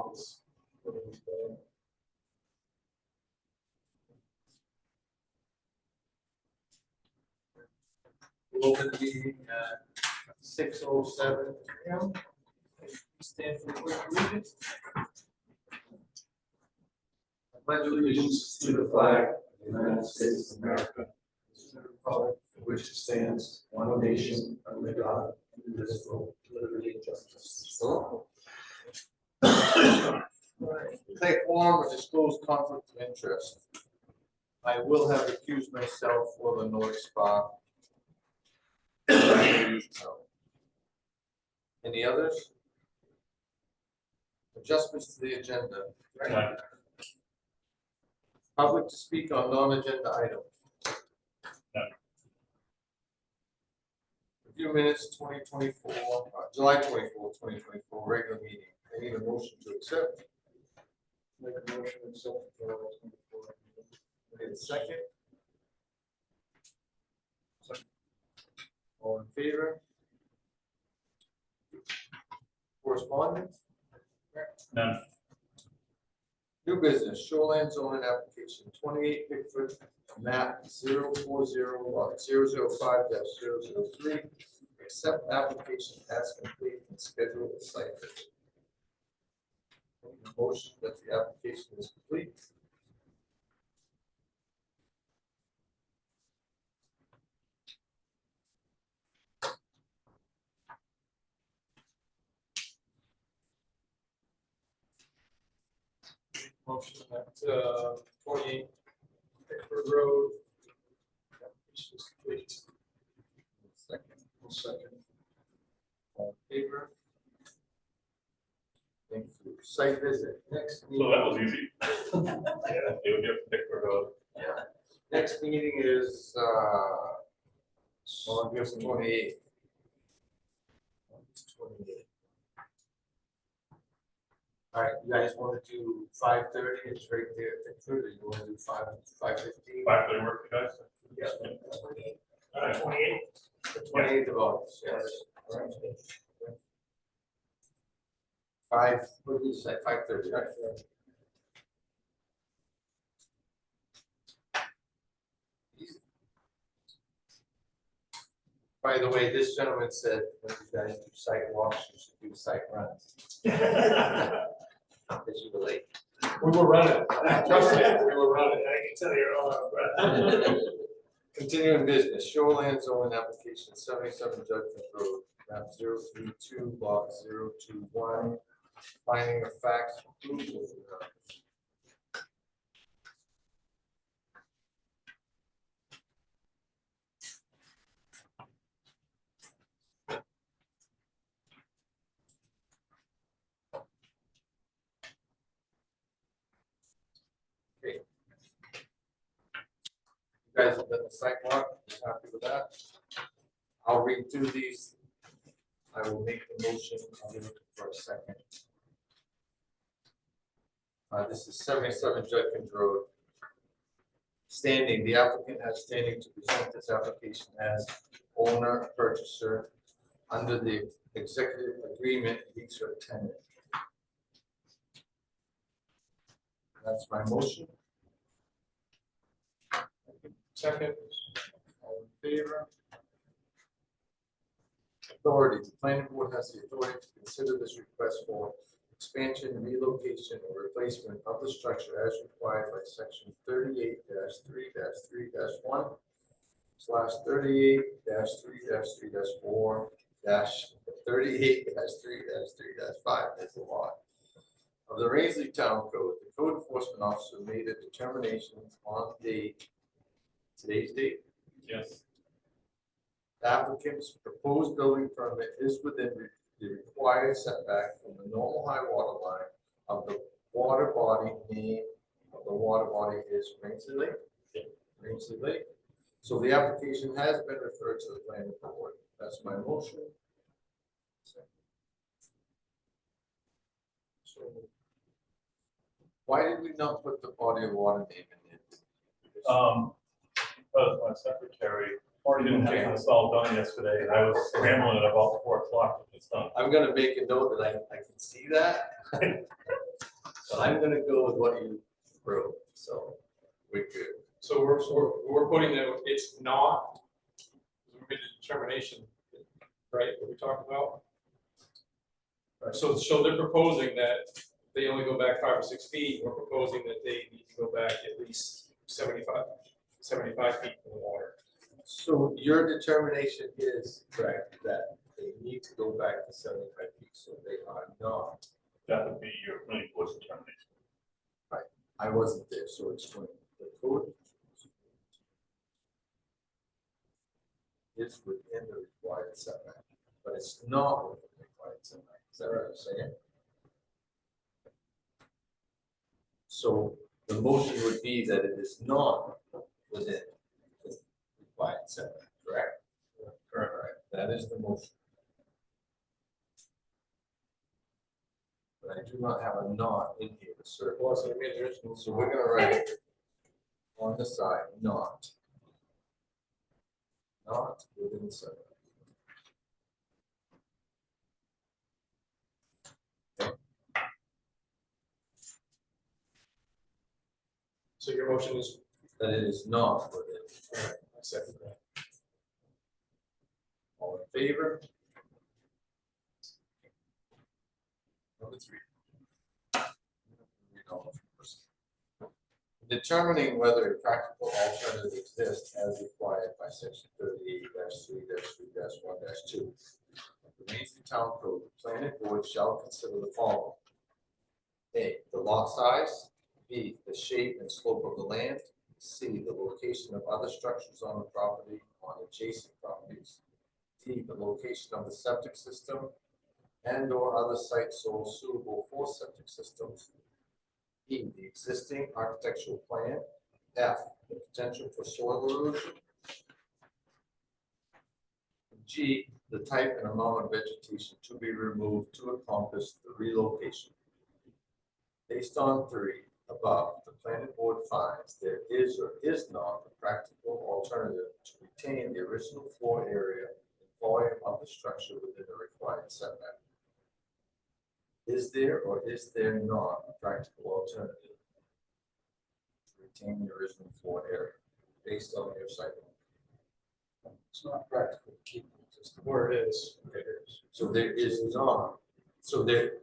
office. We'll open the meeting at 6:07 p.m. Stand for the pledge of allegiance. I pledge allegiance to the flag of the United States of America, to the republic for which it stands, one nation, under God, indivisible, with liberty and justice for all. Take form of disclosed conflict of interest. I will have accused myself for the North Spa. Any others? Adjustments to the agenda. None. Public to speak on non-agenda items. None. Review minutes 2024, July 24, 2024, regular meeting. I need a motion to accept. Make a motion to accept the July 24. Need a second? All in favor? Correspondence? None. New business, shoreline zoning application, 28 Pickford, map 040 lot 005-003. Accept application as complete and schedule a site visit. Motion that the application is complete. Motion that 28 Pickford Road. Application is complete. Second. Second. All in favor? Thank you. Site visit. Next So meeting. that was easy. Yeah, it would get picked for road. Next meeting is August 28th. August 28th. All right, you guys want to do 5:30? It's right there at Pickford, or you want to do 5:15? 5:30 work for you guys? Yeah. 28. The 28th of August, yes. All right. 5, what did you say, 5:30, right? By the way, this gentleman said, when you guys do site walks, you should do site runs. Because you were late. We were running. Trust me, we were running. I can tell you're all out of breath. Continuing business, shoreline zoning application, 77 Judgment Road, map 032, block 021. Finding of facts. Approval. Okay. You guys have done the site walk, you happy with that? I'll read through these. I will make the motion, I'll be looking for a second. This is 77 Judkins Road. Standing, the applicant has standing to present this application as owner, purchaser, under the executive agreement, lease or tenant. That's my motion. Second, all in favor? Authority, the planning board has the authority to consider this request for expansion, relocation, or replacement of the structure as required by section 38-3-3-1 / 38-3-3-4 - 38-3-3-5 is the law of the Rangeley Town Code. The code enforcement officer made a determination on today's date. Yes. The applicant's proposed building permit is within the required setback from the normal high water line of the water body. Name of the water body is Rangeley Lake. Rangeley Lake. So the application has been referred to the planning board. That's my motion. So why did we not put the body of water name in there? Because my secretary Already didn't have this all done yesterday, and I was scrambling at about 4 o'clock when it's done. I'm gonna make a note that I can see that. But I'm gonna go with what you wrote, so we're good. So we're putting that it's not, we made a determination, right, what we talked about? So they're proposing that they only go back 5 or 6 feet, we're proposing that they need to go back at least 75 feet from the water. So your determination is correct, that they need to go back to 75 feet, so they are not. That would be your planning board's determination. I wasn't there, so explain. The code is within the required setback, but it's not within the required setback. Is that what I'm saying? So the motion would be that it is not within the required setback, correct? Correct. That is the motion. But I do not have a not in here to serve. Well, so I mean, there's no. So we're gonna write on the side, not. Not within setback. So your motion is, That it is not within. I second that. All in favor? Number 3. Determining whether a practical alternative exists as required by section 38-3-3-1-2 of the Rangeley Town Code, the planning board shall consider the following. A, the lot size. B, the shape and slope of the land. C, the location of other structures on the property, on adjacent properties. D, the location of the septic system and or other sites so suitable for septic systems. E, the existing architectural plan. F, the potential for soil erosion. G, the type and amount of vegetation to be removed to accomplish the relocation. Based on 3 above, the planning board finds there is or is not a practical alternative to retain the original floor area and volume of the structure within the required setback. Is there or is there not a practical alternative to retain the original floor area based on your site? It's not practical to keep it just Where it is. Okay, so there is not, so there.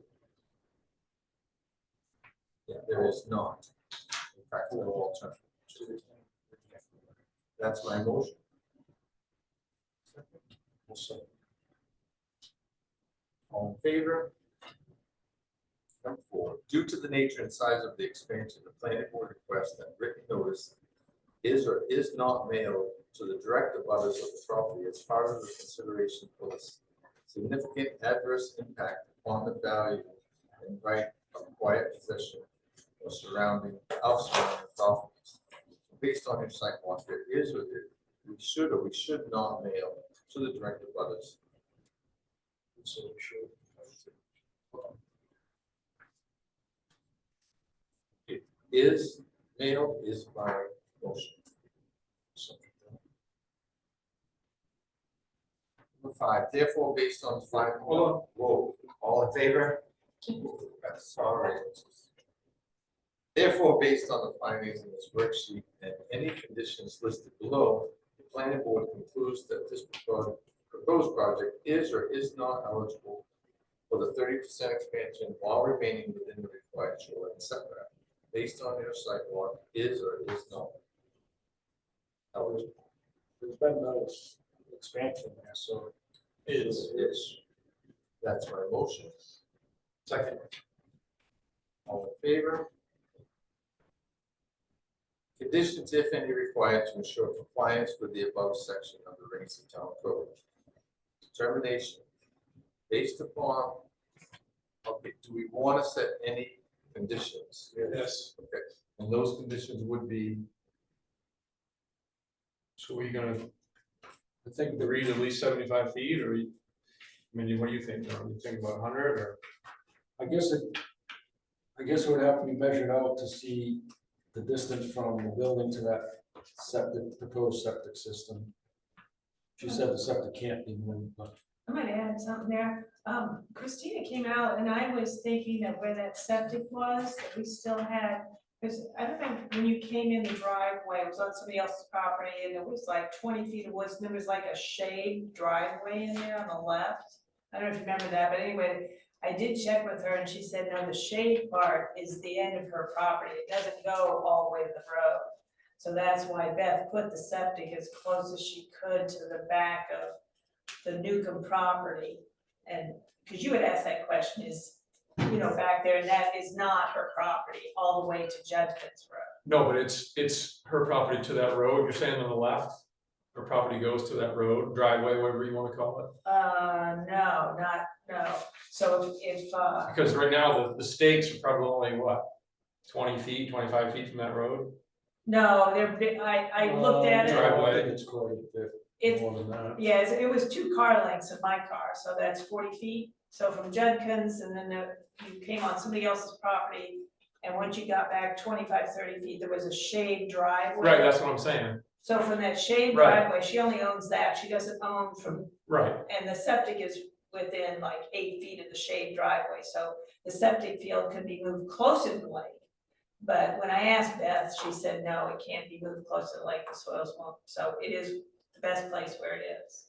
Yeah, there is not a practical alternative. That's my motion. All in favor? Number 4, due to the nature and size of the expansion, the planning board requests that written notice is or is not mailed to the direct abutters of the property as part of the consideration for the significant adverse impact upon the value and right of quiet possession or surrounding properties. Based on your site walk, there is or there we should or we should not mail to the direct abutters. So we should. It is mailed is my motion. Number 5, therefore, based on 5. Whoa, all in favor? Sorry. Therefore, based on the findings in this worksheet and any conditions listed below, the planning board concludes that this proposed project is or is not eligible for the 30% expansion while remaining within the required shoreline setback. Based on your site walk, is or is not eligible. There's been no expansion there, so Is. That's my motion. Second. All in favor? Conditions, if any, required to ensure compliance with the above section of the Rangeley Town Code. Determination based upon, okay, do we want to set any conditions? Yes. Okay, and those conditions would be, So we're gonna, I think the read at least 75 feet, or, I mean, what do you think, Norm? You think about 100, or? I guess it would have to be measured out to see the distance from the building to that septic, proposed septic system. She said the septic can't be moved, but I might add something there. Christina came out and I was thinking that where that septic was, that we still had, because I don't know, when you came in the driveway, it was on somebody else's property and it was like 20 feet of woods, and there was like a shade driveway in there on the left. I don't know if you remember that, but anyway, I did check with her and she said, no, the shade part is the end of her property. It doesn't go all the way to the road. So that's why Beth put the septic as close as she could to the back of the Newcomb property. And, because you had asked that question, is, you know, back there, and that is not her property all the way to Judkins Road. No, but it's her property to that road, you're saying on the left? Her property goes to that road, driveway, whatever you wanna call it? No. So if Because right now, the stakes are probably only what, 20 feet, 25 feet from that road? no, they're big, I looked at it. Driveway. I think it's quite a bit It's, more than that. yes, it was 2 car lengths in my car, so that's 40 feet. So from Judkins, and then you came on somebody else's property, and once you got back 25, 30 feet, there was a shade driveway. Right, that's what I'm saying, So from that shade Right. driveway, she only owns that, she doesn't own from, right, and the septic is within like 8 feet of the shade driveway, so the septic field could be moved closer to the lake. But when I asked Beth, she said, no, it can't be moved closer to the lake, the soils won't, so it is the best place where it is.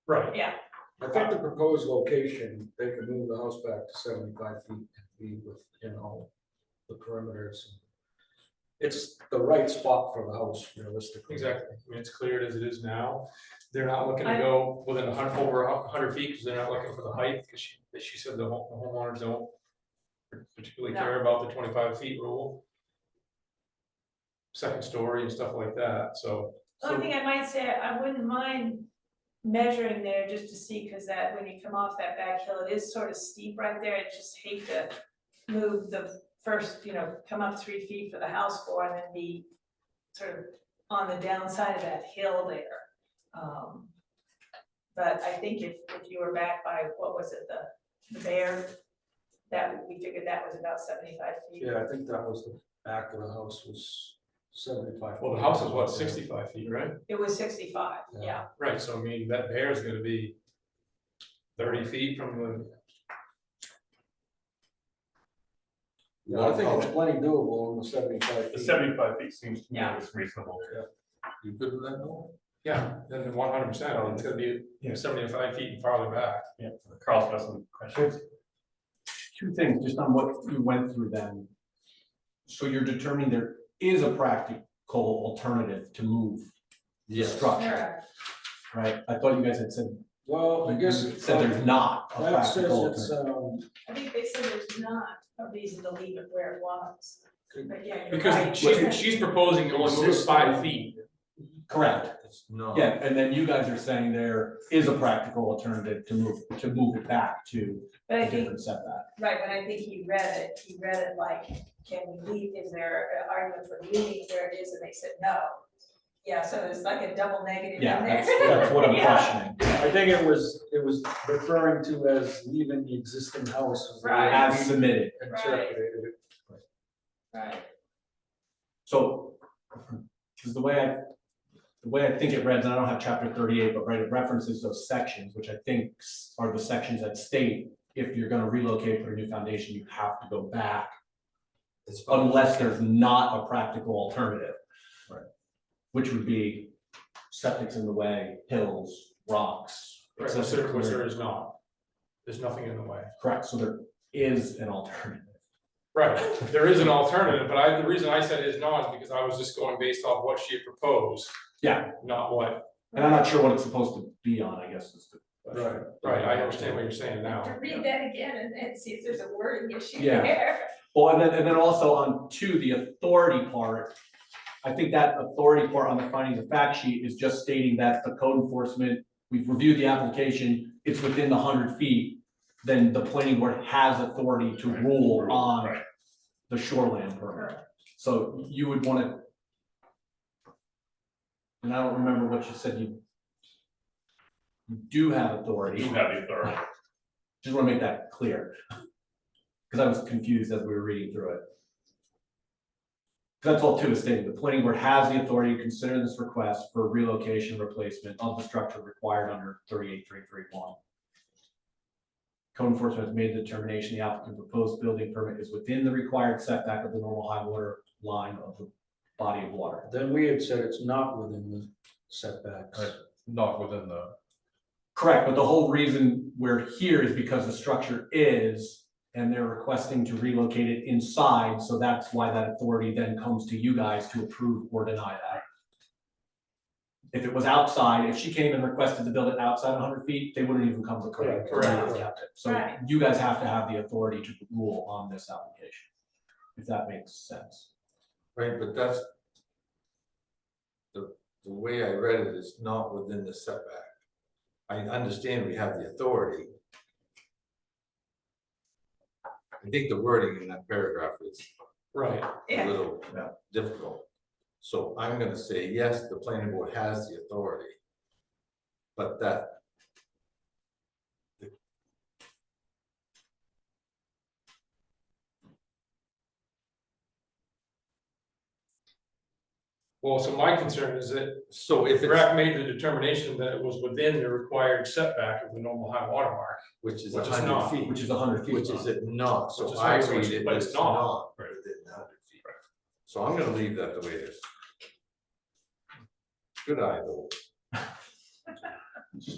right. Yeah, I think the proposed location, they could move the house back to 75 feet and be within all the perimeters. It's the right spot for the house realistically. Exactly, I mean, it's cleared as it is now, they're not looking to go within over 100 feet, because they're not looking for the height, because she said the homeowners don't particularly care about the 25 feet rule. Second story and stuff like that, so. the only thing I might say, I wouldn't mind measuring there just to see, because that, when you come off that back hill, it is sort of steep right there, I just hate to move the first, you know, come up 3 feet for the house floor and then be sort of on the downside of that hill there. But I think if you were back by, what was it, the bear, that, we figured that was about 75 feet. Yeah, I think that was the back of the house was 75. Well, the house is what, 65 feet, right? It was 65, Yeah. yeah. Right, so I mean, that bear is gonna be 30 feet from the, Yeah, I think it's plenty doable on the 75 The feet. 75 feet seems to me Yeah. like it's reasonable. You good with that, Noel? yeah, then 100%, it's gonna be Yeah. 75 feet and farther back. Yeah, Carl's got some questions. Two things, just on what you went through then. So you're determining there is a practical alternative to move the structure, Sure. right? I thought you guys had said, Well, I guess. you said there's not a That says practical it's, alternative. I think they said there's not a reason to leave it where it was. But yeah, you're Because right. she's proposing to only move 5 feet. Correct, No. yeah, and then you guys are saying there is a practical alternative to move it back to But I a think, different setback. right, when I think he read it like, can we leave, is there an argument for leaving where it is, and they said no. Yeah, so it's like a double negative in Yeah, there. that's what I'm Yeah. questioning. I think it was referring to as leaving the existing house. as the way Right. As we submitted, Interpreted it. Right, so, because the way I think it reads, and I don't have chapter 38, but right, it references those sections, which I think are the sections that state if you're gonna relocate, put a new foundation, you have to go back unless there's not a practical alternative. Right. Which would be septic's in the way, hills, rocks. Right, which there is not. There's nothing in the way. Correct, so there is an alternative. Right, there is an alternative, but the reason I said is not is because I was just going based off what she had proposed. Yeah. Not what, And I'm not sure what it's supposed to be on, I guess is the question. right, I understand what you're saying now. to read that again and see if there's a wording issue Yeah. there. Well, and then also on two, the authority part, I think that authority part on the findings of fact sheet is just stating that the code enforcement, we've reviewed the application, it's within the 100 feet, then the planning board has authority to rule on Right. the shoreline permit. So you would want to, and I don't remember what you said, you do have authority. You have the authority. Just want to make that clear. Because I was confused as we were reading through it. That's all too is stated, the planning board has the authority to consider this request for relocation replacement of the structure required under 38.331. Code enforcement has made the determination the applicant proposed building permit is within the required setback of the normal high water line of the body of water. Then we had said it's not within the setbacks. Not within the. Correct, but the whole reason we're here is because the structure is, and they're requesting to relocate it inside, so that's why that authority then comes to you guys to approve or deny that. If it was outside, if she came and requested to build it outside 100 feet, they wouldn't even come to code. Correct. So Right. you guys have to have the authority to rule on this application, if that makes sense. Right, but that's the way I read it is not within the setback. I understand we have the authority. I think the wording in that paragraph is Right. a Yeah. little difficult. So I'm gonna say, yes, the planning board has the authority. But that. Well, so my concern is that So if if it's, RAC made the determination that it was within the required setback of the normal high water mark. which is which is 100 not, feet, Which is 100 feet. which is it not, Which so is I not, so read it's- it, but but it's it's not. not Right. within 100 feet. So I'm gonna leave that the way it is. Good eye, though.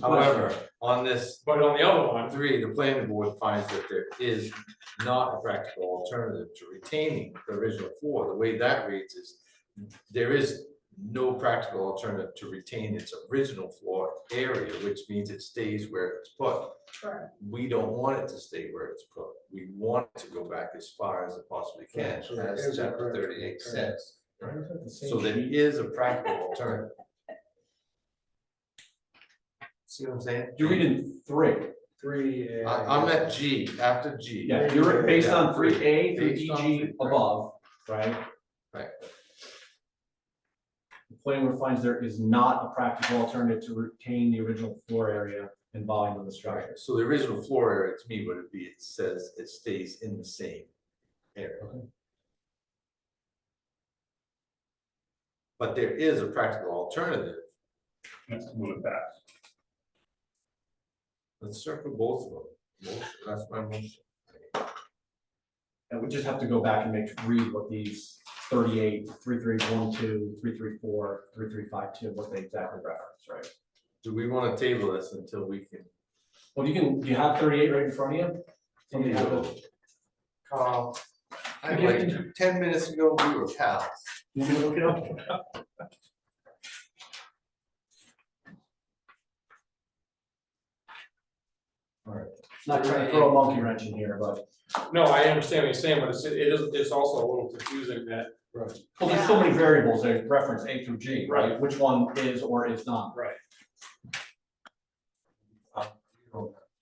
However, on this But on the other one, 3, the planning board finds that there is not a practical alternative to retaining the original floor. The way that reads is, there is no practical alternative to retain its original floor area, which means it stays where it's put. Right. We don't want it to stay where it's put. We want it to go back as far as it possibly can, So there as is a chapter practical 38 says. The same So there sheet. is a practical alternative. See what I'm saying? You're reading 3. 3. I'm at G, after G. Yeah, you're based on Yeah. 3A through Based on EG 3, right. above, right? Right. The planning board finds there is not a practical alternative to retain the original floor area and volume of the structure. Right, so the original floor area to me would be, it says it stays in the same area. Okay. But there is a practical alternative. Let's move it back. Let's circle both of them. That's my motion. And we just have to go back and read what these 38, 3312, 334, 3352, what they exactly reference, right? Do we want to table this until we can? Well, do you have 38 right in front of you? Somebody have it? Carl, I like 10 minutes ago, we were pals. You can look it up. All right, not trying to throw a monkey wrench in here, but, no, I understand what you're saying, but it's also a little confusing that. Right. well, there's so many variables that reference A through G, right? Which one is or is not? Right.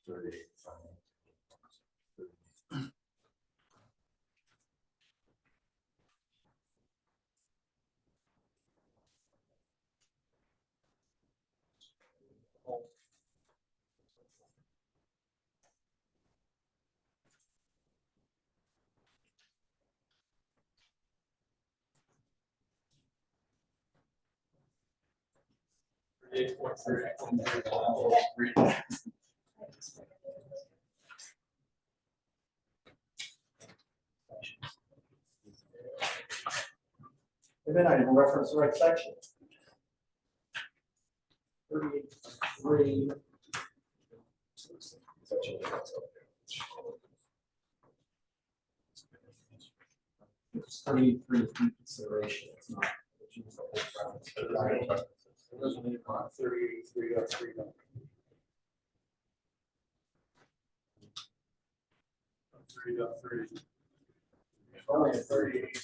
38, fine. They may not even reference the right section. 38.3. It's 33 consideration, it's not. Which is the whole reference. It doesn't need on 38.3.3. Only a 38.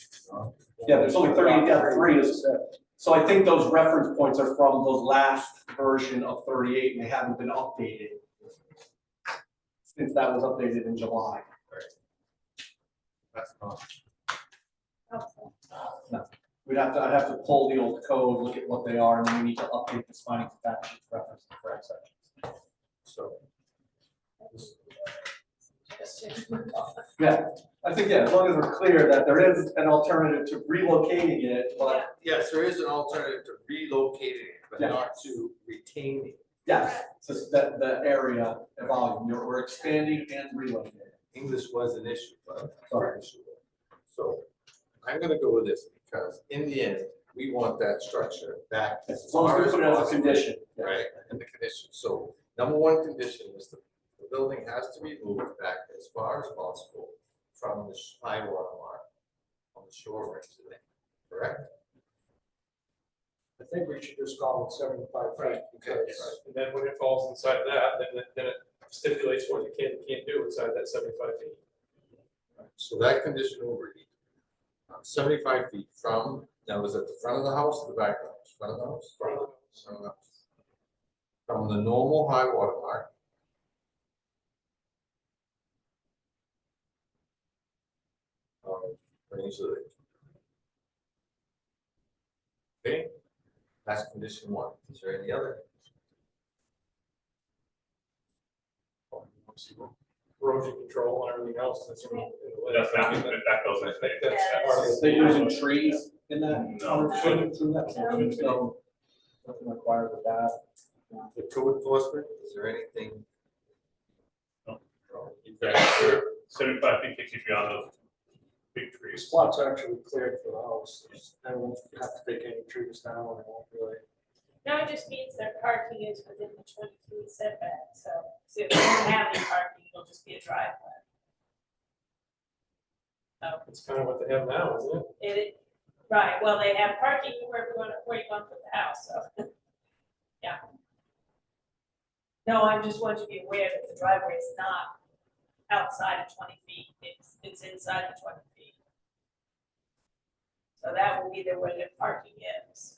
Yeah, there's only 38.3 is said. So I think those reference points are from those last version of 38 and they haven't been updated since that was updated in July. That's not. I'd have to pull the old code, look at what they are, and then we need to update this findings of fact sheet to reference the correct section. So. Yeah, I think, yeah, as long as we're clear that there is an alternative to relocating it, but Yes, there is an alternative to relocating it, but Yeah. not to retaining it. yes, it's just that the area, the volume, we're expanding and relocating. English was an issue, but. Sorry. So I'm gonna go with this because in the end, we want that structure back as As long far as as we put it as a possible. condition. yeah. Right, and the condition. So number one condition is the building has to be moved back as far as possible from the high water mark on the shore range of the lake, correct? I think we should just call it 75 feet because And then when it falls inside that, then it stipulates what you can and can't do inside that 75 feet. So that condition will read 75 feet from, now is it the front of the house or the back of the house? Front of the house? Front of the house. Front of the house. From the normal high water mark. Range of the lake. Okay, that's condition one. Is there any other? Erosion control and everything else that's in the. That's not, that goes in. That's- They're using trees in that, No. shouldn't through that, there's no, nothing required with that. The code enforcement, is there anything? No. Okay. 75 feet takes you beyond those big the trees. spot's actually cleared for the house. I won't have to take any trees down. I won't really. No, it just means their parking is within the 20 feet setback, so if you don't have any parking, it'll just be a driveway. It's kind of what they have now, isn't it? Right, well, they have parking where you want to put the house, so. Yeah. No, I just want you to be aware that the driveway is not outside of 20 feet, it's inside of 20 feet. So that will be the way the parking is.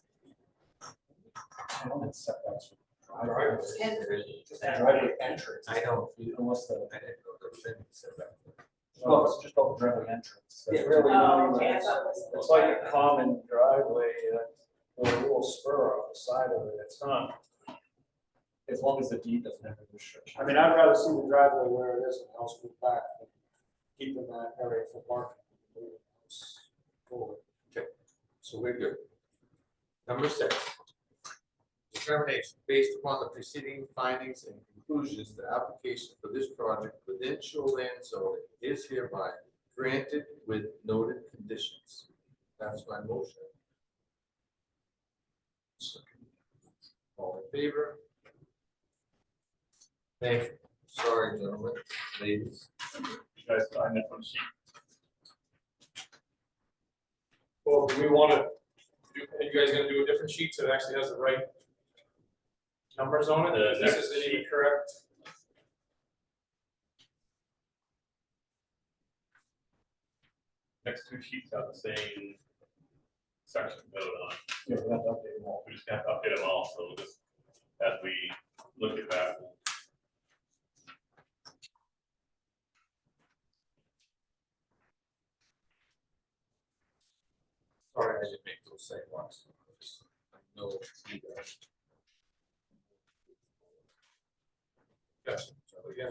I don't think setbacks. Driveways. 10 feet. Just a driveway entrance. I know. Unless the, I didn't know there was any setback. well, it's just called driveway entrance. It really Oh, not okay, I even, thought it was. it's like a common driveway with a little spur off the side of it. It's not. As long as the deed doesn't have a restriction. I mean, I'd rather see the driveway where it is and the house move back than keeping that area for parking. Forward. So we're good. Number 6. Determination, based upon the preceding findings and conclusions, the application for this project within shoreline zoning is hereby granted with noted conditions. That's my motion. All in favor? Thank you. Sorry, gentlemen, ladies. You guys find that one sheet. Well, do we want to, are you guys gonna do a different sheet so it actually has the right numbers on it? The This next is sheet. incorrect. Next two sheets have the same section code on. Yeah, we have to update them all. We just have to update them all, so just as we look at that. Sorry, I didn't make those same ones. I know you guys. Yes. So again,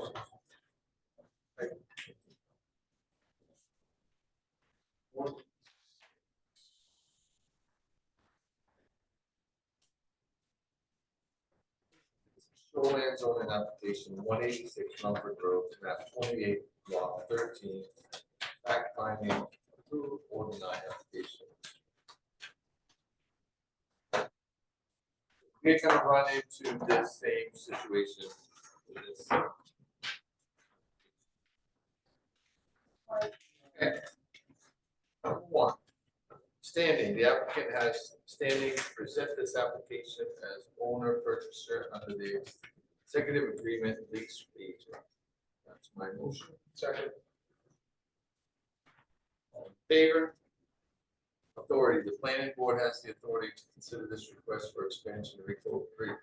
Shoreline zoning application 186 Mumford Road, map 28, lot 13. Fact finding, approve or deny application. We're gonna run into this same situation with this. Okay. Number 1. Standing, the applicant has standing to present this application as owner purchaser under the executive agreement lease agent. That's my motion. second, All in favor? Authority, the planning board has the authority to consider this request for expansion,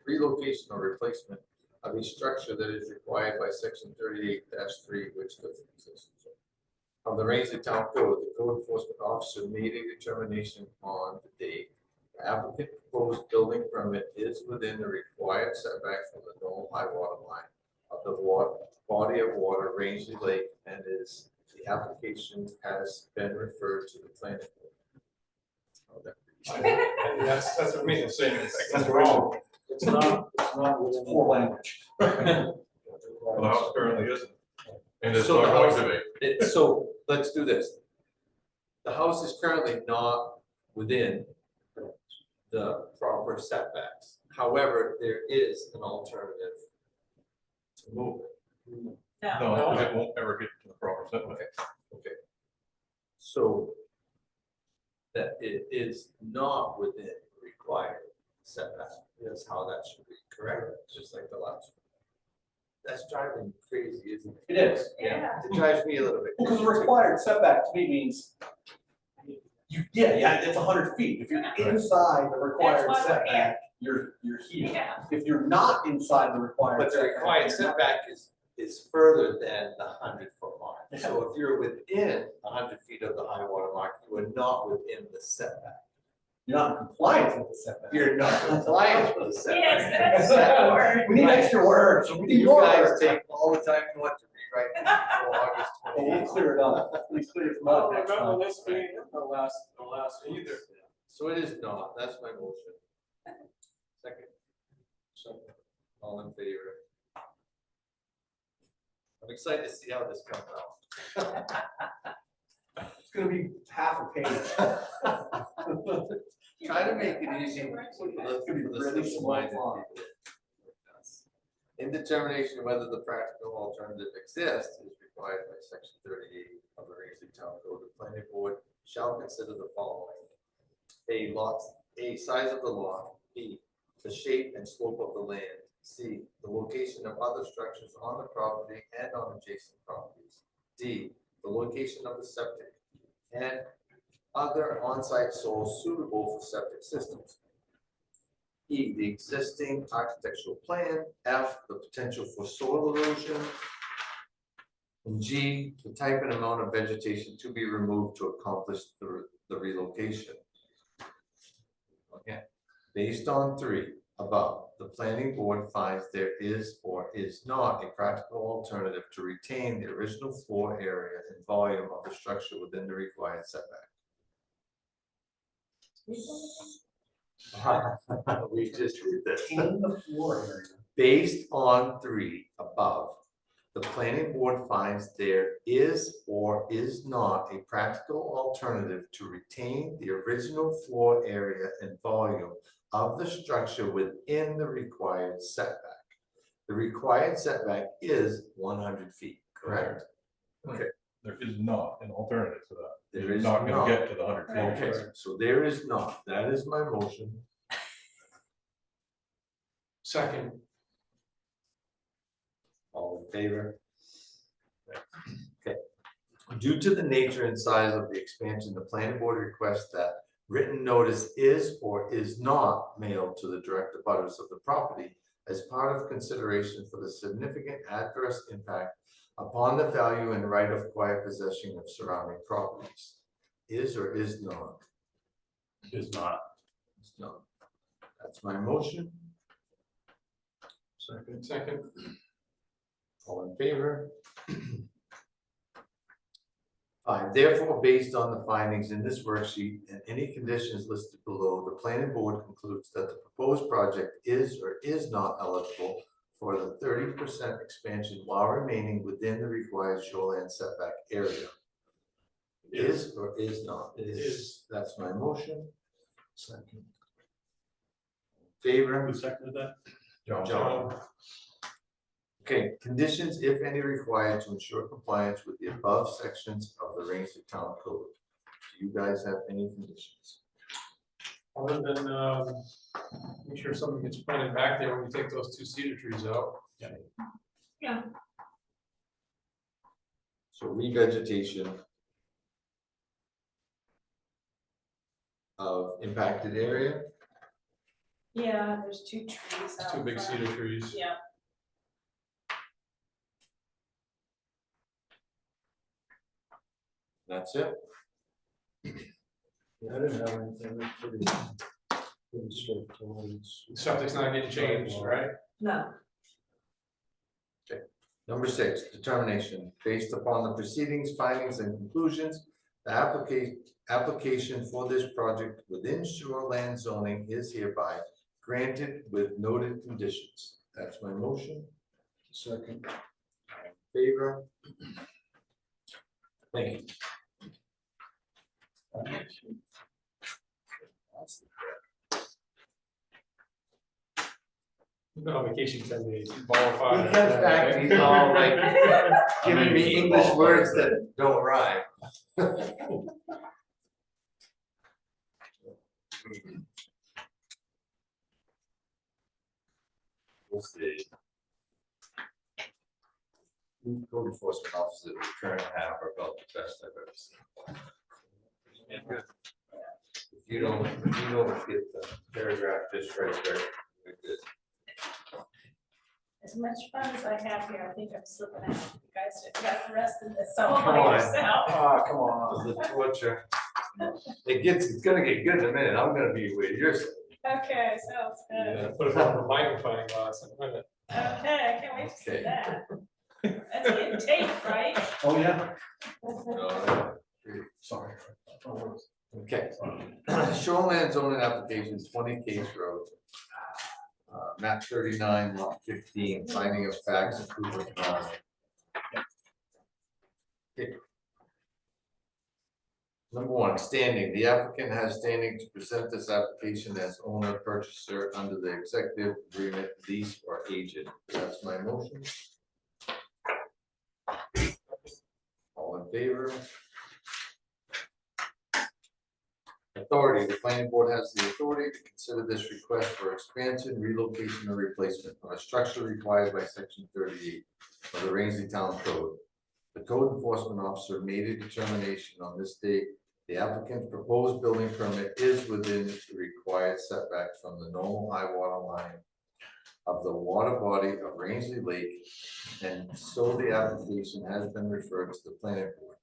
relocation or replacement of a structure that is required by section 38-3, which doesn't exist. Of the Rangeley Town Code, the code enforcement officer made a determination on the date. The applicant proposed building permit is within the required setback from the normal high water line of the body of water, Rangeley Lake, and is The application has been referred to the planning board. Oh, that- That's what I mean, it's saying, That's wrong. It's not within. Poor language. Well, the house currently isn't. And it's So not the going house- to be. So let's do this. The house is currently not within the proper setbacks. However, there is an alternative to move it. No, it won't ever get to the proper setback. Okay. So that it is not within required setback, is how that should be, correct? Just like the last one. That's driving me crazy, isn't it? It is. Yeah. It drives me a little bit. Because the crazy, too. required setback to me means it's 100 feet. If you're inside the required That's why we're setback, you're here. Yeah. If you're not inside the required. But the setback, required you're not. setback is further than the 100-foot mark. So if you're within 100 feet of the high water mark, you are not within the setback. You're not in compliance with the setback. You're not compliant with the setback. Yes, that's that word. We need extra words. We need You more guys words. take all the time you want to rewrite this before August Well, we'll 28th. clear it up. Please clear it from Well, up next remember time. this being the last either. So it is not, that's my motion. Second. All in favor? I'm excited to see how this comes out. It's gonna be half a page. Try to make it easy for It's gonna be the really simple-minded small people. In determination whether the practical alternative exists is required by section 38 of the Rangeley Town Code. The planning board shall consider the following: A, size of the lot; B, the shape and slope of the land; C, the location of other structures on the property and on adjacent properties; D, the location of the septic and other on-site source suitable for septic systems; E, the existing architectural plan; F, the potential for soil erosion; and G, the type and amount of vegetation to be removed to accomplish the relocation. Okay, based on 3 above, the planning board finds there is or is not a practical alternative to retain the original floor area and volume of the structure within the required setback. We just read this. In the floor area. Based on 3 above, the planning board finds there is or is not a practical alternative to retain the original floor area and volume of the structure within the required setback. The required setback is 100 feet, correct? There is not an alternative to that. There You're is not not. gonna get to the 100 feet. Okay, so there is not. That is my motion. Second, All in favor? Okay. Due to the nature and size of the expansion, the planning board requests that written notice is or is not mailed to the direct abutters of the property as part of consideration for the significant adverse impact upon the value and right of quiet possession of surrounding properties. Is or is not? Is not. It's not. That's my motion. second, All in favor? 5, therefore, based on the findings in this worksheet and any conditions listed below, the planning board concludes that the proposed project is or is not eligible for the 30% expansion while remaining within the required shoreline setback area. Is or is not? Is. That's my motion. Second. Favor? Who seconded that? John. Okay, conditions, if any, required to ensure compliance with the above sections of the Rangeley Town Code. Do you guys have any conditions? other than, make sure something gets planted back there when we take those 2 cedar trees out. Yeah. So revegetation of impacted area. Yeah, there's 2 trees out 2 big front. cedar trees. Yeah. That's it. Yeah, I didn't have anything, it's pretty straightforward. Septic's not getting changed, right? No, Number 6, determination, based upon the proceedings, findings, and conclusions, the application for this project within shoreland zoning is hereby granted with noted conditions. That's my motion. Second. Favor? Thank you. No vacation 10 days, you qualify. He comes back, he's all like giving me English words that don't rhyme. We'll see. Code enforcement officer, we currently have are about the best I've ever seen. If you don't get the paragraph just right there, we're good. As much fun as I have here, I think I'm slipping out. You guys have got the rest of this Oh, all come by on. yourself. Ah, come on. The torture. It's gonna get good in a minute. I'm gonna be with your side. Okay, sounds good. Yeah, put it on the magnifying glass and win it. Okay, I can't wait to see Okay. that. That's getting taped, right? Oh, yeah, Sorry. Okay. Shoreland zoning application, 20 Case Road. Map 39, lot 15, finding of facts, approval of drawing. Okay. Number 1, standing. The applicant has standing to present this application as owner purchaser under the executive agreement, lease, or agent. That's my motion. All in favor? Authority, the planning board has the authority to consider this request for expansion, relocation, or replacement of a structure required by section 38 of the Rangeley Town Code. The code enforcement officer made a determination on this date. The applicant's proposed building permit is within the required setback from the normal high water line of the water body of Rangeley Lake, and so the application has been referred to the planning board.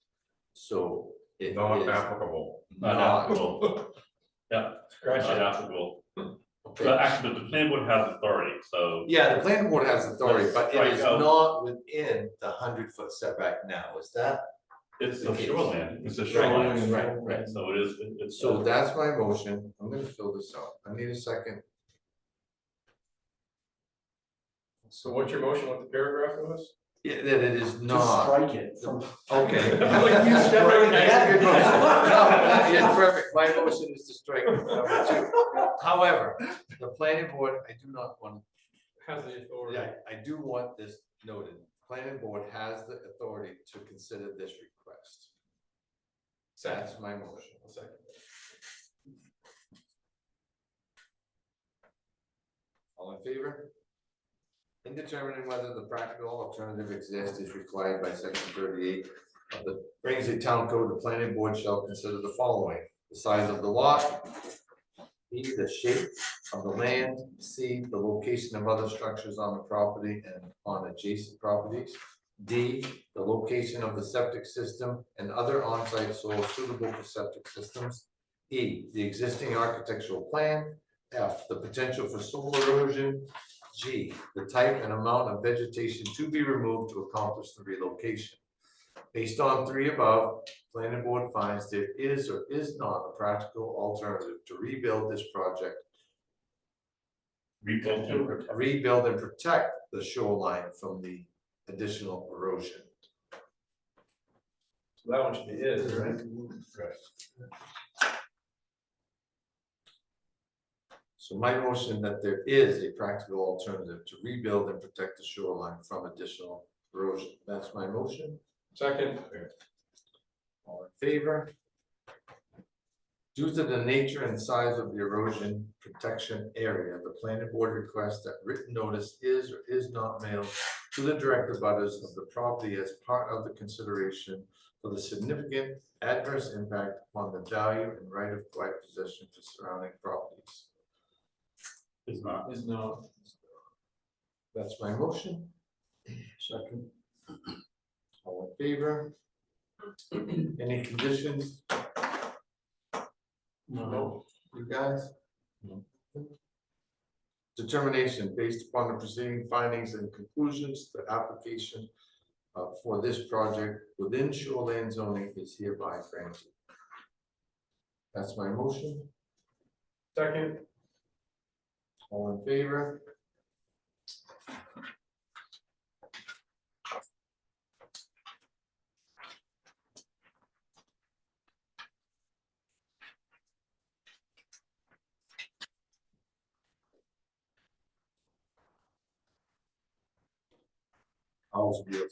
So it is Not applicable. not. applicable. Yeah, Scratch not it. applicable. Okay. But actually, the planning board has authority, so. Yeah, the planning board has authority, Let's but it strike is out. not within the 100-foot setback now, is that? It's a Okay. shoreline, it's a Right, shoreline. right. So it is, it's. So that's my motion. I'm gonna fill this out. I need a second. So what's your motion, what the paragraph was? Yeah, that it is just not. strike it from. Okay. Like you said, right? That's a good motion. No, yeah, perfect. My motion is to strike number 2. However, the planning board, I do not want, Has the authority. I do want this noted. Planning board has the authority to consider this request. That's my motion. Second. All in favor? In determining whether the practical alternative exists is required by section 38 of the Rangeley Town Code, the planning board shall consider the following: the size of the lot, B, the shape of the land, C, the location of other structures on the property and on adjacent properties, D, the location of the septic system and other on-site soil suitable for septic systems, E, the existing architectural plan, F, the potential for soil erosion, G, the type and amount of vegetation to be removed to accomplish the relocation. Based on 3 above, planning board finds there is or is not a practical alternative to rebuild this project, Rebuild and protect. rebuild and protect the shoreline from the additional erosion. So that one should be is, right? So my motion that there is a practical alternative to rebuild and protect the shoreline from additional erosion. That's my motion. Second. All in favor? Due to the nature and size of the erosion protection area, the planning board requests that written notice is or is not mailed to the direct abutters of the property as part of the consideration for the significant adverse impact upon the value and right of quiet possession to surrounding properties. Is not. Is no. That's my motion. Second. All in favor? Any conditions, No. you guys? No. determination based upon the preceding findings and conclusions, the application for this project within shoreline zoning is hereby granted. That's my motion. Second. All in favor? All's good.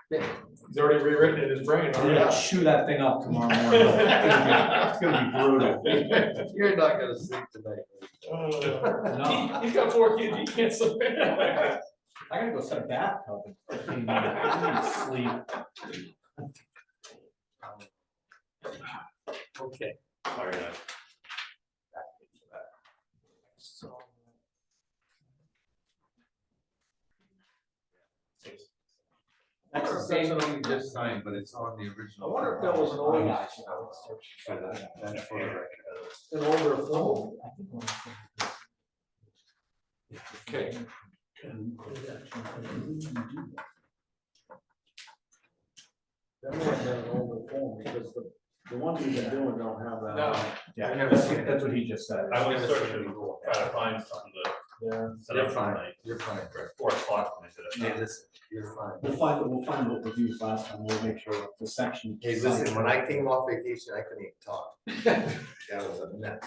He's already rewritten it in his brain. I'm gonna chew that thing up tomorrow morning. It's gonna be brutal. You're not gonna sleep tonight. No, He's got 4 kids, he can't sleep. I gotta go set a bathtub in 15 minutes. I need sleep. Okay. Sorry, guys. That's the same one you just signed, but it's on the I original. wonder if that was an old, That's for the record. an older phone. Okay. That might have been an older phone, because the ones we've been doing don't have that. No. Yeah, that's what he just said. I was searching Google, trying to find something to Yeah. set You're up fine, tonight. you're fine, Brett. 4 o'clock when I did it. Hey, listen, you're fine. We'll find what was used last time, we'll make sure the section. Hey, listen, when I came off vacation, I couldn't even talk. That was a mess.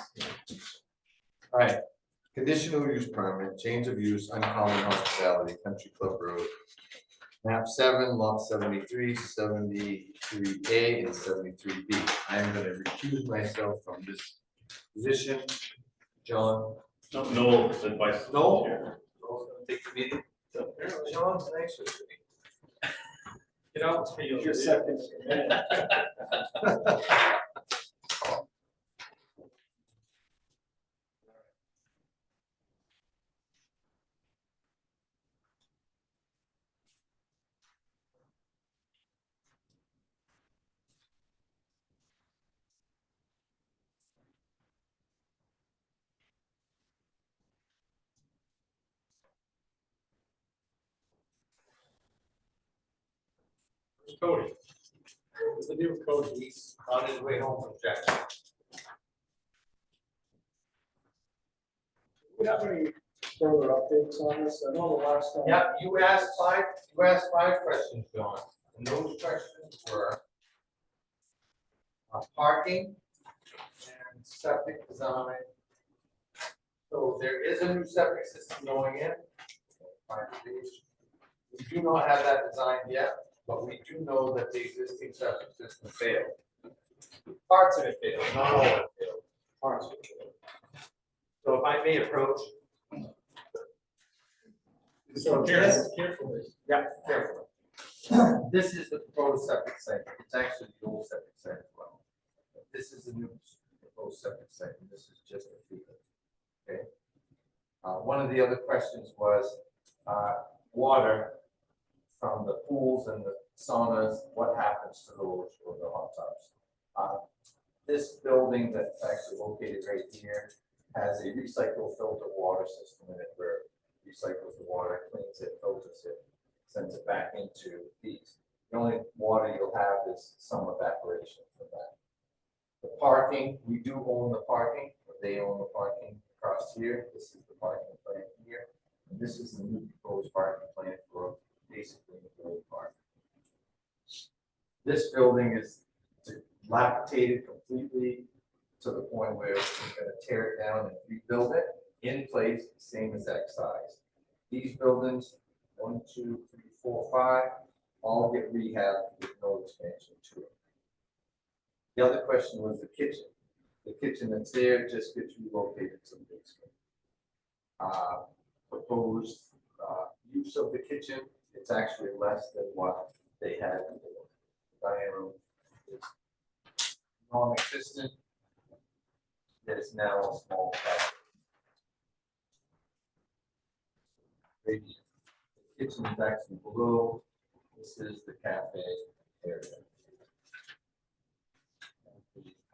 All right, conditional use permit, change of use, uncommon hospitality, Country Club Road. Map 7, lot 73, 73A, and 73B. I am gonna recuse myself from this position. John? No advice. No? here. Joel's gonna take the meeting? John's anxious to be. Get out and feel. Your second. Cody. What's the deal with Cody? He's on his way home from Jackson. Do we have any further updates on this? I know the last time. Yeah, you asked five questions, John, and those questions were parking and septic design. So there is a new septic system going in. We do not have that designed yet, but we do know that the existing septic system failed. Parts of it failed, not all of it failed, parts of it failed. So if I may approach. So this, Carefully. yeah, carefully. This is the proposed septic site. It's actually the old septic site as well. This is the new proposed septic site, and this is just a field. Okay. One of the other questions was, water from the pools and the saunas, what happens to those or the hot tubs? This building that's actually located right here has a recycle filter water system in it where it recycles the water, cleans it, filters it, sends it back into these. The only water you'll have is some evaporation from that. The parking, we do own the parking, but they own the parking across here. This is the parking plan here. And this is the new proposed parking plan for basically the old park. This building is dilapidated completely to the point where we're gonna tear it down and rebuild it in place, same exact size. These buildings, 1, 2, 3, 4, 5, all get rehabbed with no expansion to it. The other question was the kitchen. The kitchen that's there just gets relocated to the basement. Proposed use of the kitchen, it's actually less than what they had before. Dining room is non-existent. There's now a small cafe. The kitchen is actually below. This is the cafe area.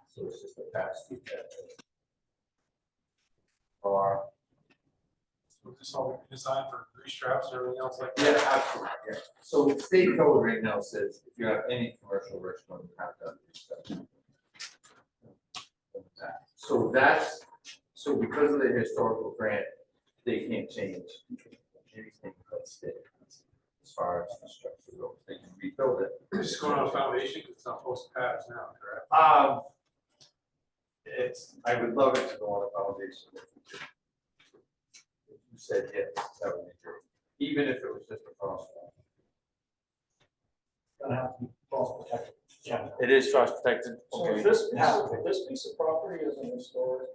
So it's just a pass through cafe. Bar. With this all designed for grease traps and everything else like Yeah, that. absolutely, yeah. So the state code right now says if you have any commercial restaurant, you have to have these steps. So that's, so because of the historical grant, they can't change anything but state. As far as the structure goes, they can rebuild it. It's just going on a foundation, because it's not post pads now, correct? It's, I would love it to go on a foundation. If we could. If you said yes, that would be great, even if it was just a crosswalk. Gonna have to be cross protected. Yeah. It is frost protected. So if this piece of property is an historic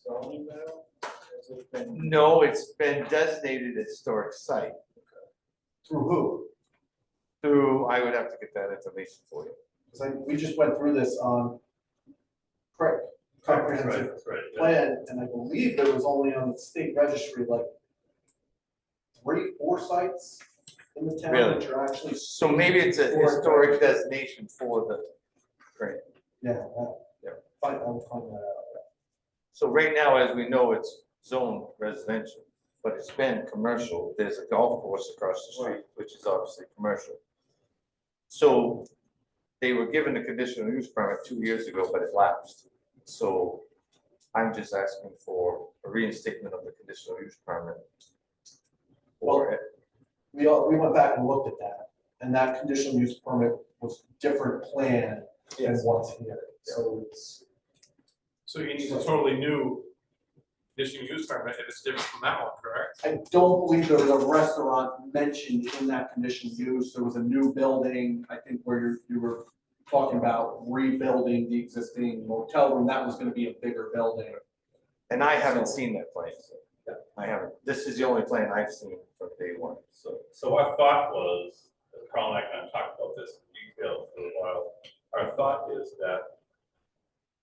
zoning now, has it been? No, it's been designated a historic site. Through who? Through, I would have to get that information for you. Because we just went through this on comprehensive That's right. yeah. plan, and I believe there was only on the state registry like 3-4 sites in the town Really? which are actually. So maybe it's a historic designation for the grant. Yeah, Yeah. I'll find that out. So right now, as we know, it's zoned residential, but it's been commercial. There's a golf course across the street, which is obviously commercial. So they were given a conditional use permit 2 years ago, but it lapsed. So I'm just asking for a reinstatement of the conditional use permit. Or it. We went back and looked at that, and that conditional use permit was different plan than what's here. So it's, So you need a totally new conditional use permit, and it's different from that one, correct? I don't believe there was a restaurant mentioned in that conditional use. There was a new building, I think, where you were talking about rebuilding the existing motel room. That was gonna be a bigger building. And I haven't seen that plan. So I haven't. This is the only plan I've seen from day one. So our thought was, Carl and I kind of talked about this in detail for a while. Our thought is that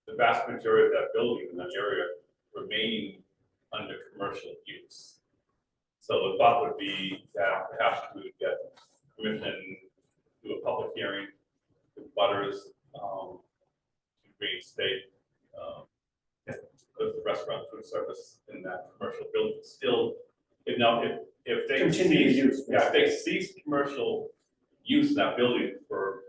the vast majority of that building in that area remain under commercial use. So the thought would be that perhaps we would get permission, do a public hearing with butters, to reinstate, the restaurant food service in that commercial building. Still, if they Continue to cease- use. yeah, if they cease commercial use in that building for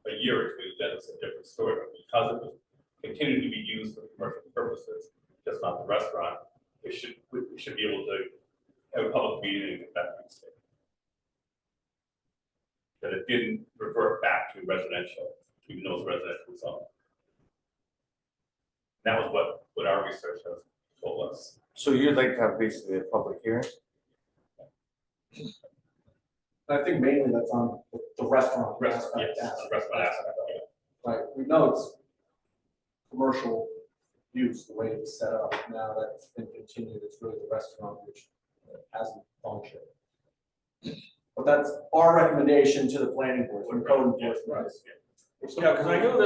a year or two, then it's a different story. But because it was continuing to be used for commercial purposes, just not the restaurant, we should be able to have a public meeting and get that reinstated. That it didn't revert back to residential, even though it's residential zone. That was what our research has told us. So you'd like to have basically a public hearing? I think mainly that's on the restaurant. Restaurant, aspect. yes, restaurant aspect, yeah. Right, we know it's commercial use, the way it's set up now, that's been continued, it's really the restaurant which hasn't functioned. But that's our recommendation to the planning board, from code enforcement. Yeah, because I knew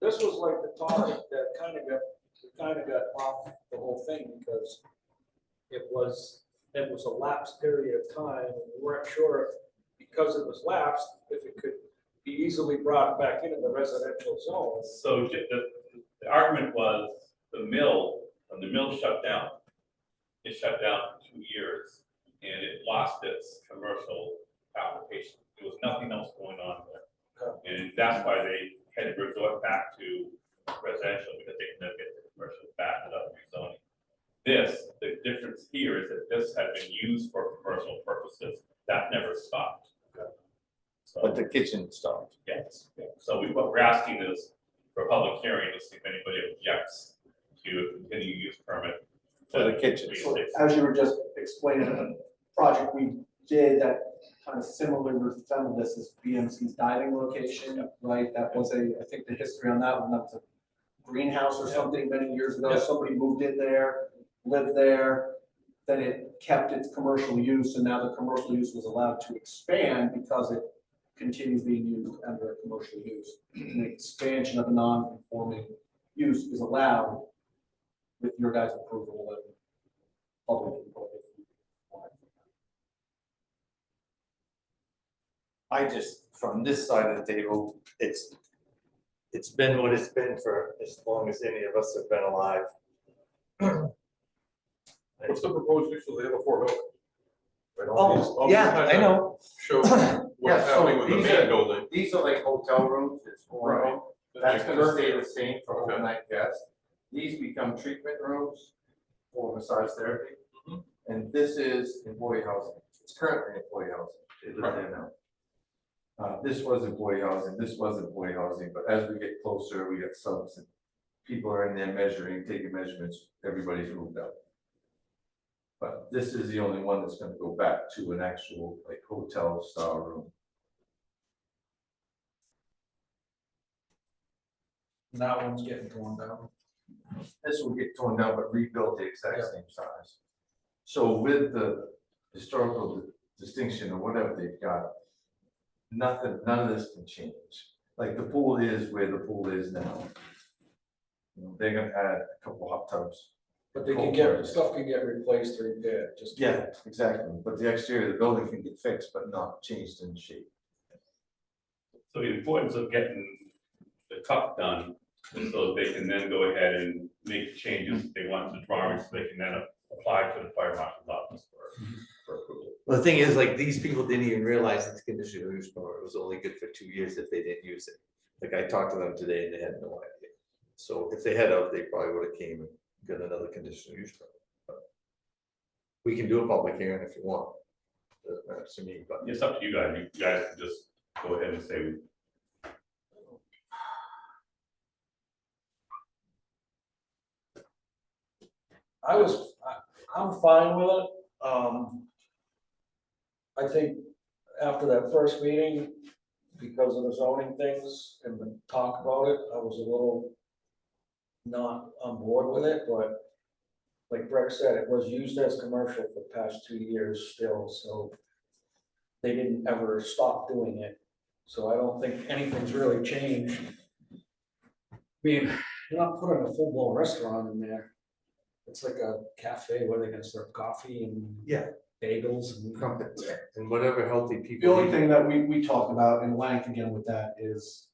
this was like the topic that kind of got off the whole thing, because it was a lapsed period of time, and we weren't sure if, because it was lapsed, if it could be easily brought back into the residential zone. So the argument was the mill, when the mill shut down, it shut down for 2 years and it lost its commercial application. There was nothing else going on there. And that's why they had to resort back to residential, because they couldn't get the commercial back without rezoning. The difference here is that this had been used for commercial purposes, that never stopped. But the kitchen stopped. Yes, so what we're asking is for a public hearing to see if anybody objects to a continued use permit. For the kitchen. So as you were just explaining, the project we did that kind of similar resembled this is BMC's diving location, right? That was I think the history on that one, that was a greenhouse or something many years ago. Yeah. Somebody moved in there, lived there, then it kept its commercial use, and now the commercial use was allowed to expand because it continues being used under a commercial use. And the expansion of a non-conforming use is allowed with your guys' approval and public input. I just, from this side of the table, it's been what it's been for as long as any of us have been alive. What's the proposed use of the other 4 buildings? Right, all Oh, these- all yeah, these I know. Show Yeah, what's so happening with the these main are- building. These are like hotel rooms, it's four of them. That's gonna stay the same for Okay. overnight guests. These become treatment rooms for massage therapy. Mhm. And this is employee housing. It's currently employee housing. It live there now. This was employee housing, this was employee housing, but as we get closer, we get subs and people are in there measuring, taking measurements, everybody's moved out. But this is the only one that's gonna go back to an actual like hotel style room. And that one's getting torn down. This will get torn down, but rebuilt the exact same size. So with the historical distinction or whatever they've got, nothing, none of this can change. Like the pool is where the pool is now. You know, they're gonna add a couple hot tubs. But they can get, stuff can get replaced or repaired, just. Yeah, exactly, but the exterior of the building can get fixed, but not changed in shape. So the importance of getting the cup done, is so they can then go ahead and make changes they want to the drawings, so they can then apply to the fire marshal's office for approval. Well, the thing is, like, these people didn't even realize that the conditional use permit was only good for 2 years if they didn't use it. Like, I talked to them today and they had no idea. So if they had of, they probably would have came and got another conditional use permit. But we can do a public hearing if you want. Doesn't matter to me, but It's up to you guys, you guys can just go ahead and say, I'm fine with it. I think after that first meeting, because of the zoning things and the talk about it, I was a little not on board with it, but like Breck said, it was used as commercial for the past 2 years still, so they didn't ever stop doing it. So I don't think anything's really changed. I mean, you're not putting a full-blown restaurant in there. It's like a cafe where they're gonna serve coffee and yeah, bagels and. crumpets and whatever healthy The people. only eat. thing that we talked about in length again with that is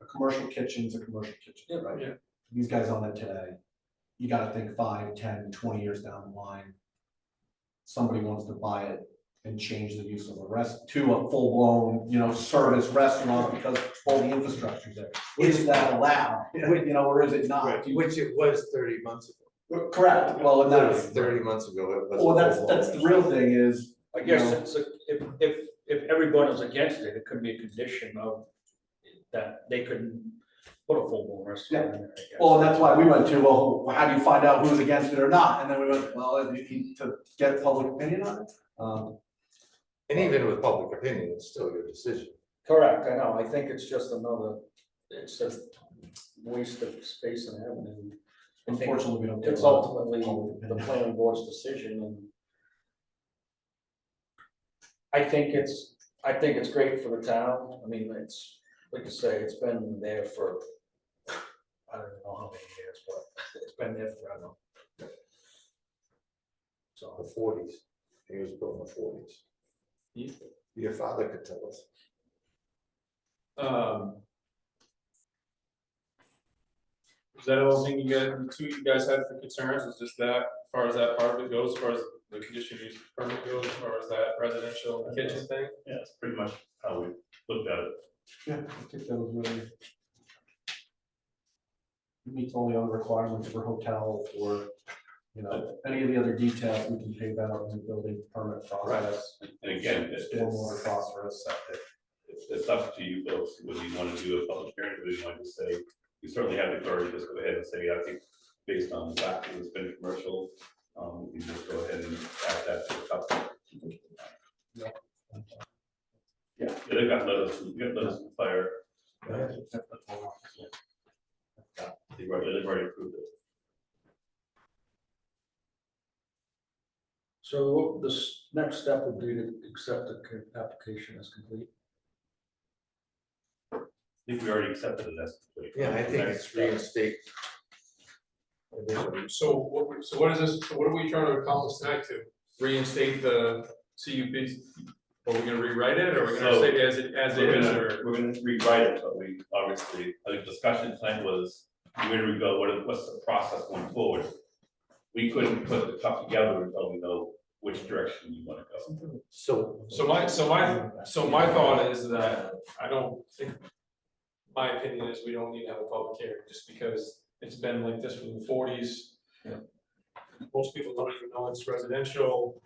a commercial kitchen's a commercial kitchen, Yeah, right? yeah. These guys on it today, you gotta think 5, 10, 20 years down the line. Somebody wants to buy it and change the use of a rest to a full-blown, service restaurant because all the infrastructure's there. Is that allowed? Or is it not? Which it was 30 months ago. Correct, well, and Literally that's, 30 months ago, it was. well, a that's full-blown the real thing is, I guess it's a, if everyone was against it, it could be a condition of that they couldn't put a full-blown restaurant in there, I guess. well, and that's why we went to, well, how do you find out who's against it or not? And then we went, well, you need to get public opinion on it. And even with public opinion, it's still your decision. Correct, I know, I think it's just another, it's a waste of space and avenue. I think Unfortunately, we don't. get it's a lot of ultimately public the opinion. planning board's decision and. I think it's great for the town, I mean, it's, like you say, it's been there for, I don't know how many years, but it's been there forever. The So, 40s, he was built in the 40s. Your father could tell us. Is that all thing you guys had for concerns, is just that, as far as that part of it goes, as far as the conditional use permit goes, as far as that residential kitchen thing? yeah, it's pretty much how we looked at it. Yeah, I think that was really. Meets all the other requirements for hotel or, any of the other details we can take out in the building permit process. And again, Stormwater process. it's up to you folks, whether you want to do a public hearing, whether you want to say, you certainly have the authority to just go ahead and say, I think, based on the fact that it's been commercial, you can just go ahead and add that to the cup. Yeah. They got letters, from fire. They've already approved it. so this next step would be to accept the application as complete. I think we already accepted it as complete. Yeah, I think it's reinstate. So what is this, so what are we trying to accomplish tonight to reinstate the CUP? Are we gonna rewrite it, or are we gonna So, say as it is, or? We're gonna rewrite it, but we obviously, I think the discussion tonight was, where do we go, what's the process going forward? we couldn't put the cup together until we know which direction you wanna go. So, So my thought is that I don't think, my opinion is we don't need to have a public hearing, just because it's been like this from the forties. Most people don't even know it's residential.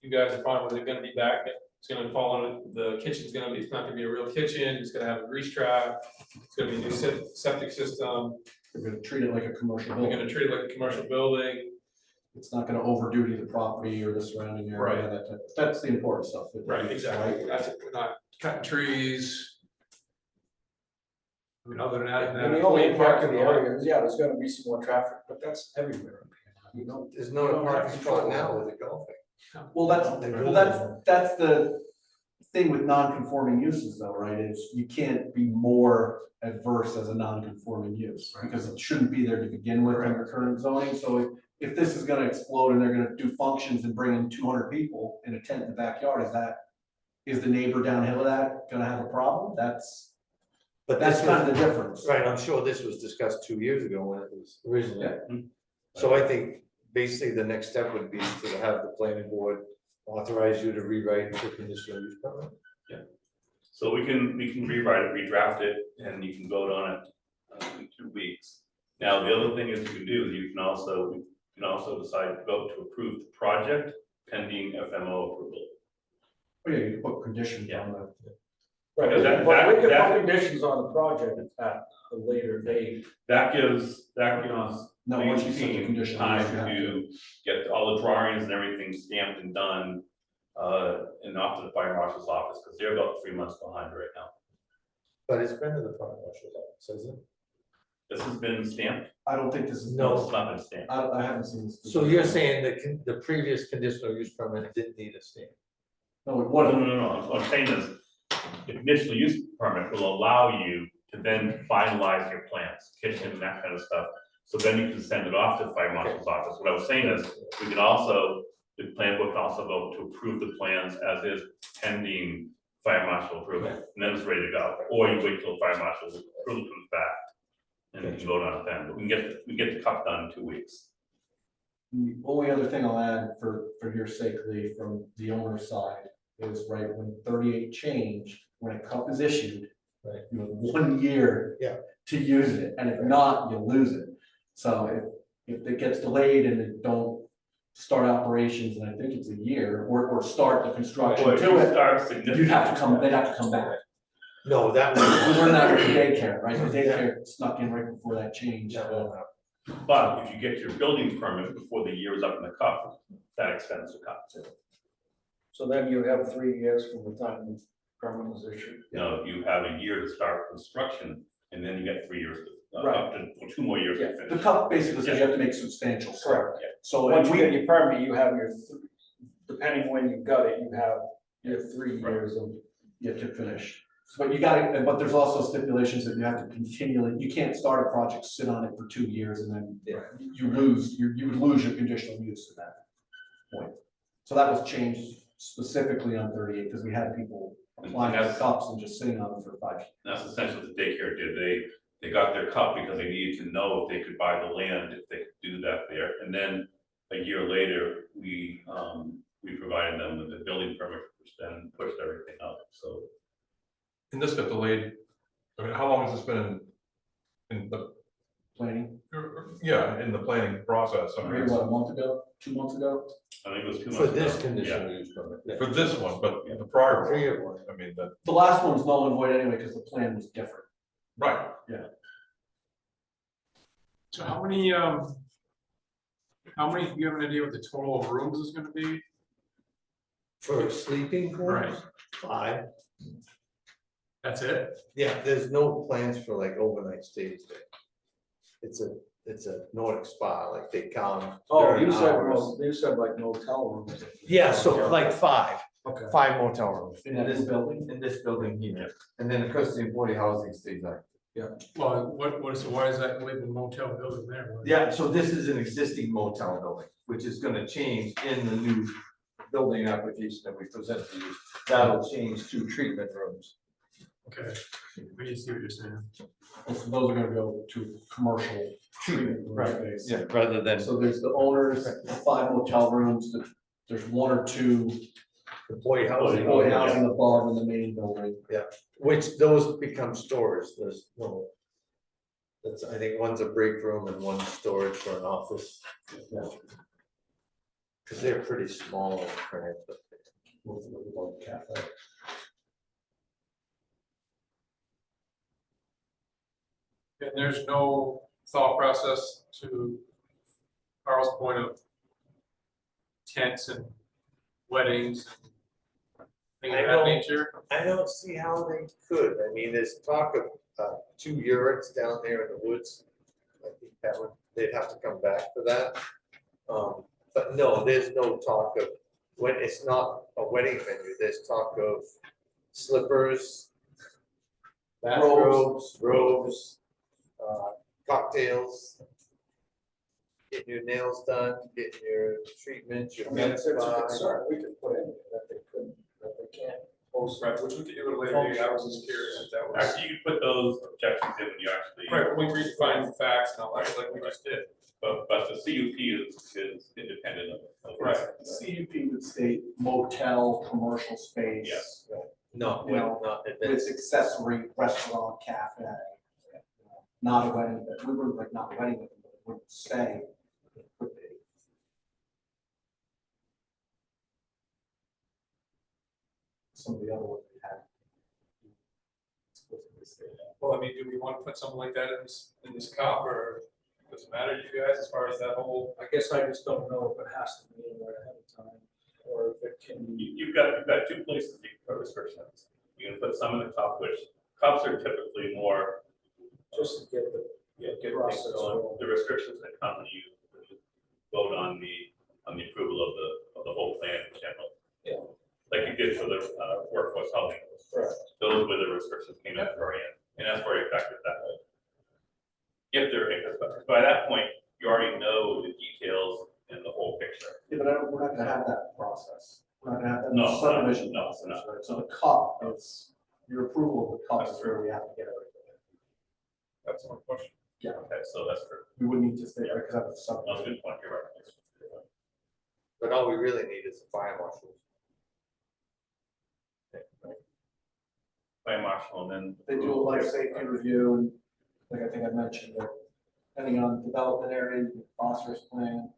You guys are probably gonna be back, it's gonna fall on, the kitchen's gonna be, it's not gonna be a real kitchen, it's gonna have a grease trap. It's gonna be a new septic system, We're gonna treat it like a commercial we're building. gonna treat it like a commercial building. It's not gonna over duty the property or the surrounding area, Right. that's the important stuff. Exactly, that's it, we're not cutting trees. I mean, other than that. And the only impact in the area is, yeah, there's gonna be some more traffic, but that's everywhere. You know, there's no parking spot now with the golfing. well, that's the thing with non-conforming uses though, right, is you can't be more adverse as a non-conforming use, because it shouldn't be there to begin with under current zoning, so if this is gonna explode and they're gonna do functions and bring in 200 people in a tent in the backyard, is the neighbor downhill of that gonna have a problem? That's This kind of was- the difference. Right, I'm sure this was discussed 2 years ago when it was originally. Yeah. So I think basically the next step would be to have the planning board authorize you to rewrite the conditional use permit. So we can rewrite it, redraft it, and you can vote on it in 2 weeks. Now, the other thing is you can do, you can also decide to vote to approve the project pending FMO approval. Oh, yeah, you can put conditions Yeah. on that. Right, Because that- but we can that- put conditions on the project at a later date. That gives No, once you set the team condition. time you have to get all the drawings and everything stamped and done, and off to the fire marshal's office, because they're about 3 months behind right now. But it's been to the fire marshal's office, hasn't it? This has been stamped? I don't think this is. No. It's not been stamped. I haven't seen this. So you're saying that the previous conditional use permit didn't need a stamp? No, No, what, no, what I'm saying is, the conditional use permit will allow you to then finalize your plans, kitchen, that kind of stuff. So then you can send it off to the fire marshal's office. What I was saying is, we can also, the plan book can also vote to approve the plans as is pending fire marshal approval, and then it's ready to go. Or you wait till fire marshal's approval comes back, and you can vote on it then, but we can get the cup done in 2 weeks. the only other thing I'll add for your sake, Lee, from the owner's side, is right when 38 changed, when a cup is issued. Right. You have 1 year. Yeah. To use it, and if not, you lose it. So if it gets delayed and they don't start operations, and I think it's a year, or start the construction Or if to you it, start significant. they'd have to come back. No, that We was. learned that with the daycare, right? The daycare snuck in right before that change. But if you get your building permit before the year is up in the cup, that extends the cup. So then you have 3 years from the time the permit is issued. You know, you have a year to start construction, and then you get 3 years, Right. up to 2 more years to The finish. cup basically says you have to make substantial. Correct. So Once if you get we, your permit, you have depending when you got it, you have your 3 years of. you have to finish. But you got but there's also stipulations that you have to continually, you can't start a project, sit on it for 2 years, and then you would lose your conditional use at that point. So that was changed specifically on 38, because we had people applying for cups and just sitting on them for 5 years. That's essentially what the daycare did. They got their cup because they needed to know if they could buy the land, if they could do that there. And then a year later, we provided them with the building permit, which then pushed everything up, so. And this got delayed, I mean, how long has this been in the, Planning, yeah, in the planning process? I mean, maybe what, a month ago, 2 months ago? I think it was 2 months. For this ago. conditional use permit. for this one, but the prior one, 3-year one. I mean, that, The last one was null and void anyway, because the plan was different. right, So how many, do you have an idea what the total of rooms is gonna be? For sleeping Right. quarters, 5. That's it? Yeah, there's no plans for like overnight stays there. It's a Nordic spa, like they come. Oh, during you said, hours. you said like motel rooms. Yeah, so like 5 Okay. motel rooms. In this building? In this building here, and then of course the employee housing stays there. Well, so why is that labeled motel building there? Yeah, so this is an existing motel building, which is gonna change in the new building application that we present to you. That'll change to treatment rooms. Okay, we see what you're saying. So those are gonna go to commercial treatment Right. space. Yeah, rather than So there's the owners, the 5 hotel rooms, there's 1 or 2 employee housing. employee housing above in the main building. Which those become stores, there's no. That's, I think one's a break room and one's storage for an office. Cause they're pretty small and cramped. Most of them above the cafe. And there's no thought process to Carl's point of tents and weddings and things I of know. that nature. I don't see how they could, I mean, there's talk of 2 yurts down there in the woods. I think that would, they'd have to come back for that. But no, there's no talk of, when it's not a wedding venue, there's talk of slippers, bathrobes, robes, cocktails, getting your nails done, getting your treatments, your I mean, med it's a spa. concern, we could put in that they couldn't, that they can't host. Right, which we could do at a later date, I was just curious if that was. Actually, you could put those objections in when you actually. Right, when we redefine the facts and all that, like we just did. But the CUP is independent of. Right. CUP would state motel, commercial space. Yes. No, You know, not With events. accessory restaurant, cafe. Not a wedding, but we were like not a wedding, but it would say it would be. Some of the other ones we had. explicitly state that. Well, I mean, do we want to put something like that in this cup, or does it matter to you guys as far as that whole? I guess I just don't know if it has to be anywhere ahead of time, or if it can be. You've got 2 places you can put restrictions. You can put some in the top, which cups are typically more. Just to get the, Get things process going. rolling. The restrictions that come when you vote on the approval of the whole plan in general. Yeah. Like you did for the workforce housing. Correct. Those were the restrictions came at the very end, and that's very effective that way. If they're, because by that point, you already know the details and the whole picture. Yeah, but we're not gonna have that process. We're not gonna have that No, subdivision no, process, no. right? So the cup is, your approval of the cup is where we have to get everything. That's one question. Okay, so that's true. We would need to stay, because that's a That's a subdivision. good point, you're right. But all we really need is a fire marshal. Fire marshal, and then. They do a life safety review, and like I think I mentioned, that depending on development area, phosphorus plan.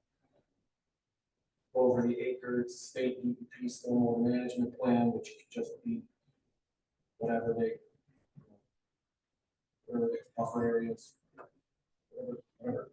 Over the acres, state DEP stormwater management plan, which could just be whatever they. Whatever the buffer areas. Whatever.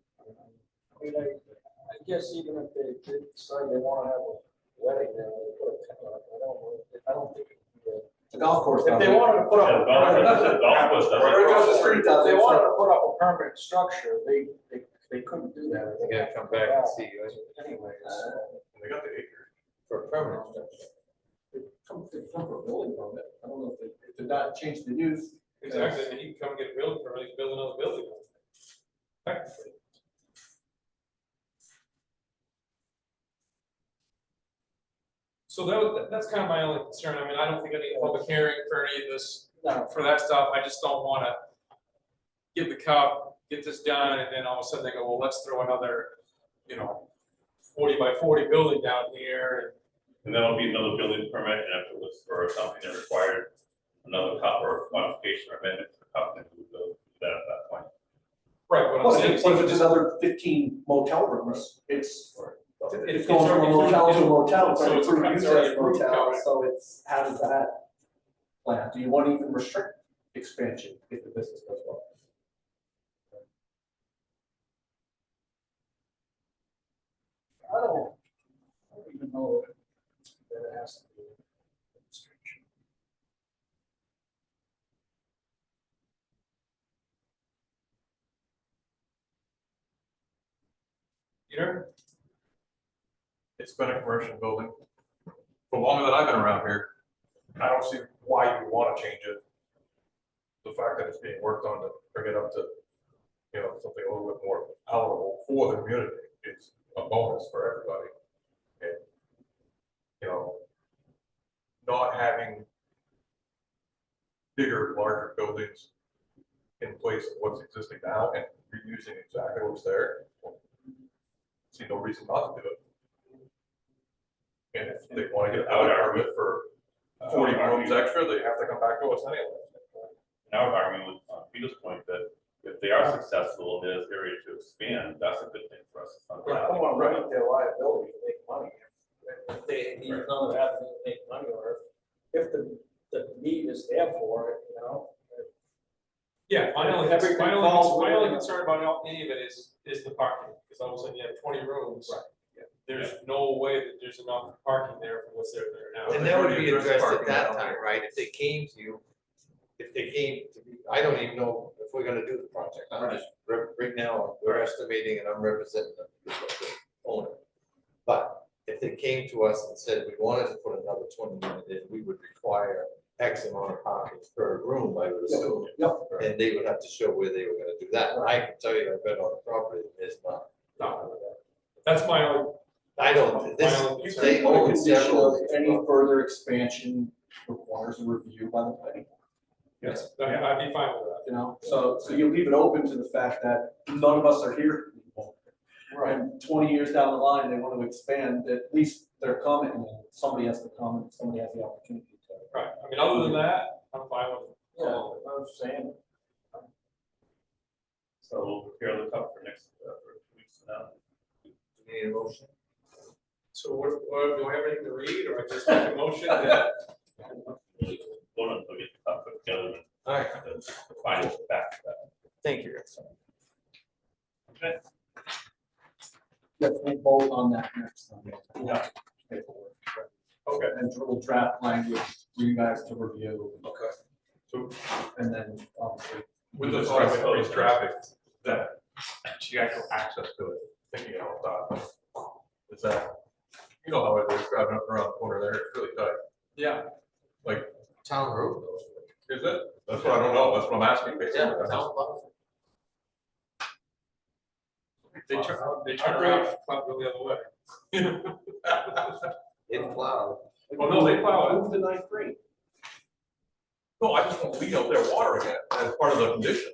I mean, I guess even if they did decide they wanna have a wedding, then they put a tent on it, I don't think. it would be a- The golf course. If they wanted to put Yeah, up. golf course does it. Or across the street does it. If they so- wanted to put up a permanent structure, they couldn't do that. They gotta come back and see you Anyways, They got the acre. for a permanent structure. They come for a building permit. I don't know if they did not change the use. Exactly, and you can come get a building permit, you can build another building. Technically. So that's kind of my only concern, I mean, I don't think I need a public hearing for any of this, no, for that stuff, I just don't wanna give the cup, get this done, and then all of a sudden they go, well, let's throw another, 40 by 40 building down here, And then it'll be another building permit, and if it was for something that required another cup or modification or amendment to the cup, then we would go do that at that point. right, what I'm What saying if is. it's another 15 motel rooms? It's It's going from a motel to a motel, So it's it's approved use already as a approved, motel, okay. so it's, how does that play out? Do you want to even restrict expansion if the business goes well? I don't even know that it has to be. a restriction. Peter? It's been a commercial building for longer than I've been around here. I don't see why you want to change it. The fact that it's being worked on to bring it up to, something a little bit more palatable for the community is a bonus for everybody. And, not having bigger, larger buildings in place of what's existing now and reusing exactly what's there. See no reason not to do it. And if they want to get out of it for 40 rooms extra, they have to come back to us anyway. And I would argue with Peter's point that if they are successful, there's area to expand, that's a good thing for us. It's not Yeah, I don't wanna run up their liability to make money. If they need another avenue to make money, or if the need is there for it, you know? Yeah, my only, Everything my falls only, my only within- concern about any of it is the parking, because all of a sudden you have 20 rooms. Right. There's no way that there's enough parking there for what's there now. And that would be Already addressed addressed at parking that down time, there. right? If they came to you, if they came to me, I don't even know if we're gonna do the project. I'm just, right now, we're estimating and I'm representing the owner. But if they came to us and said we wanted to put another 20 unit in, we would require X amount of parking per room, I would assume. Yep. And they would have to show where they were gonna do that. And I can tell you, I've been on the property, it's not. No. That's my only, I don't, this, My only concern. they Put a own condition several. of any further expansion requires a review by the planning board. yes, I'd be fine with that. You know, so you leave it open to the fact that none of us are here. And 20 years down the line, they want to expand, at least they're coming, and somebody has to come, and somebody has the opportunity to. Right, I mean, other than that, I'm fine with it. I'm saying. So we'll prepare the cup for next, for 2 weeks from now. Need a motion? So what, do I have anything to read, or I just make a motion that? Vote until we get the cup put together and All right, the final back to that. thank you. Yes, we'll vote on that next time. Yeah. Paperwork. Okay. And we'll draft language for you guys to review. Okay. So And then, obviously, with the thought of increased traffic, that actual access to it, thinking out that, is that, you know how it is driving up around the corner there, it's really tight. Yeah. Like, Town road though. is it? That's what I don't know, that's what I'm asking basically. Yeah, town plaza. They turn around, and plow go the other way. In plowed. Well, no, they plow it. move to 9th grade. No, I just want to leave out there watering it as part of the condition.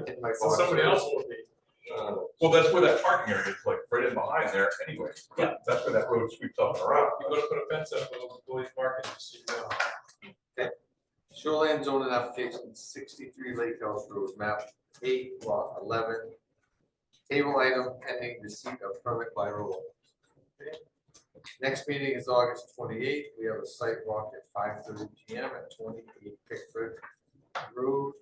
In my So box. somebody else will be. Well, that's where that parking area is, like right in behind there anyway. Yeah. That's where that road sweeps up and around. You gotta put a fence up with employees parking, just so you know. Shoreline zoning application 63 Lake House Road, map 8, lot 11. Table item pending receipt of permit by roll. Okay. Next meeting is August 28th. We have a site walk at 5:30 PM at 28 Pickford Road.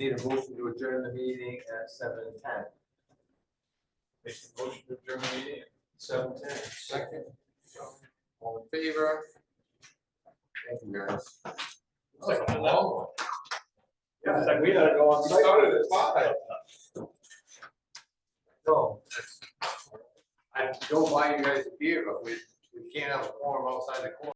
Need a motion to adjourn the meeting at 7:10. Make a motion to adjourn the meeting at 7:10. Second. All in favor? Thank you, guys. Second to that. Yeah, it's like we gotta go on We site. started at 5. No. I go buy you guys a beer, but we can't have a quorum outside the quorum.